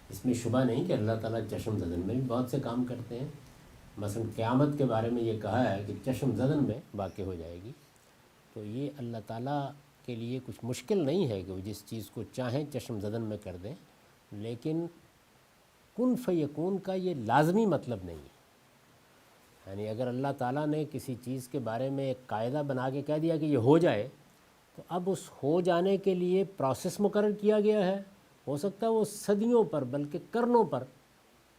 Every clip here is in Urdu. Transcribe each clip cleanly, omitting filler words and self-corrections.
اس میں شبہ نہیں کہ اللہ تعالیٰ چشم زدن میں بھی بہت سے کام کرتے ہیں. مثلا قیامت کے بارے میں یہ کہا ہے کہ چشم زدن میں واقع ہو جائے گی. تو یہ اللہ تعالیٰ کے لیے کچھ مشکل نہیں ہے کہ وہ جس چیز کو چاہیں چشم زدن میں کر دیں، لیکن کن فیکون کا یہ لازمی مطلب نہیں ہے. یعنی اگر اللہ تعالیٰ نے کسی چیز کے بارے میں ایک قاعدہ بنا کے کہہ دیا کہ یہ ہو جائے، تو اب اس ہو جانے کے لیے پروسیس مقرر کیا گیا ہے. ہو سکتا ہے وہ صدیوں پر بلکہ قرنوں پر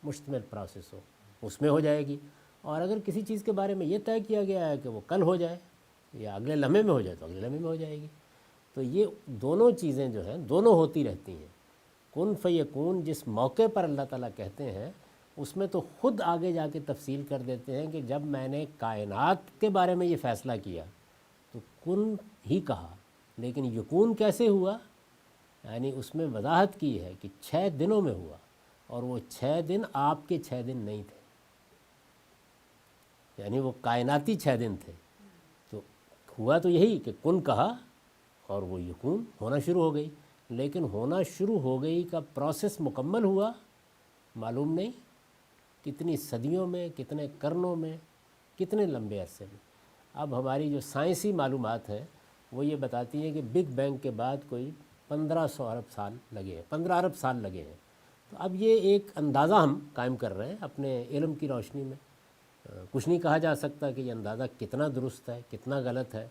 مشتمل پروسیس ہو، اس میں ہو جائے گی. اور اگر کسی چیز کے بارے میں یہ طے کیا گیا ہے کہ وہ کل ہو جائے یا اگلے لمحے میں ہو جائے تو اگلے لمحے میں ہو جائے گی. تو یہ دونوں چیزیں جو ہیں دونوں ہوتی رہتی ہیں. کن فیکون جس موقع پر اللہ تعالیٰ کہتے ہیں اس میں تو خود آگے جا کے تفصیل کر دیتے ہیں کہ جب میں نے کائنات کے بارے میں یہ فیصلہ کیا تو کن ہی کہا، لیکن یکون کیسے ہوا، یعنی اس میں وضاحت کی ہے کہ 6 دنوں میں ہوا، اور وہ 6 دن آپ کے 6 دن نہیں تھے، یعنی وہ کائناتی 6 دن تھے. تو ہوا تو یہی کہ کن کہا اور وہ یکون ہونا شروع ہو گئی. لیکن ہونا شروع ہو گئی کا پروسیس مکمل ہوا معلوم نہیں، کتنی صدیوں میں، کتنے قرنوں میں، کتنے لمبے عرصے میں. اب ہماری جو سائنسی معلومات ہیں وہ یہ بتاتی ہیں کہ بگ بینگ کے بعد کوئی 1500 ارب سال لگے ہیں، 15 ارب سال لگے ہیں. تو اب یہ ایک اندازہ ہم قائم کر رہے ہیں اپنے علم کی روشنی میں. کچھ نہیں کہا جا سکتا کہ یہ اندازہ کتنا درست ہے کتنا غلط ہے.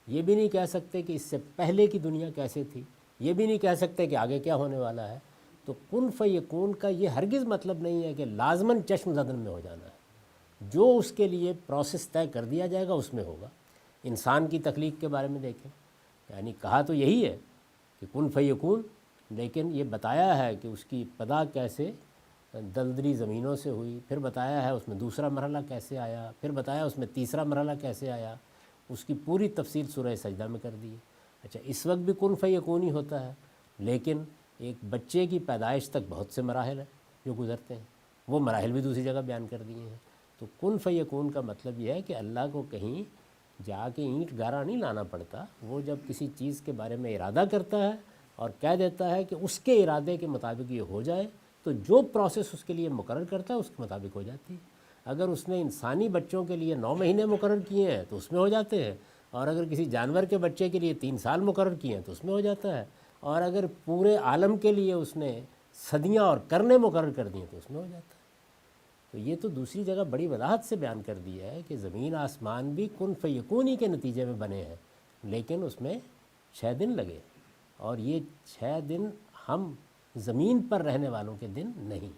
یہ بھی نہیں کہہ سکتے کہ اس سے پہلے کی دنیا کیسے تھی، یہ بھی نہیں کہہ سکتے کہ آگے کیا ہونے والا ہے. تو کن فیکون کا یہ ہرگز مطلب نہیں ہے کہ لازماً چشم زدن میں ہو جانا ہے. جو اس کے لیے پروسیس طے کر دیا جائے گا اس میں ہوگا. انسان کی تخلیق کے بارے میں دیکھیں، یعنی کہا تو یہی ہے کہ کن فیکون، لیکن یہ بتایا ہے کہ اس کی ابتدا کیسے دلدلی زمینوں سے ہوئی، پھر بتایا ہے اس میں دوسرا مرحلہ کیسے آیا، پھر بتایا اس میں تیسرا مرحلہ کیسے آیا. اس کی پوری تفصیل سورہ سجدہ میں کر دی ہے. اچھا، اس وقت بھی کن فیکون ہی ہوتا ہے، لیکن ایک بچے کی پیدائش تک بہت سے مراحل ہیں جو گزرتے ہیں، وہ مراحل بھی دوسری جگہ بیان کر دیے ہیں. تو کن فیکون کا مطلب یہ ہے کہ اللہ کو کہیں جا کے اینٹ گارا نہیں لانا پڑتا. وہ جب کسی چیز کے بارے میں ارادہ کرتا ہے اور کہہ دیتا ہے کہ اس کے ارادے کے مطابق یہ ہو جائے، تو جو پروسیس اس کے لیے مقرر کرتا ہے اس کے مطابق ہو جاتی ہے. اگر اس نے انسانی بچوں کے لیے 9 مہینے مقرر کیے ہیں تو اس میں ہو جاتے ہیں، اور اگر کسی جانور کے بچے کے لیے 3 سال مقرر کیے ہیں تو اس میں ہو جاتا ہے، اور اگر پورے عالم کے لیے اس نے صدیاں اور قرنیں مقرر کر دی ہیں تو اس میں ہو جاتا ہے. تو یہ تو دوسری جگہ بڑی وضاحت سے بیان کر دیا ہے کہ زمین آسمان بھی کن فیکون ہی کے نتیجے میں بنے ہیں، لیکن اس میں 6 دن لگے، اور یہ 6 دن ہم زمین پر رہنے والوں کے دن نہیں.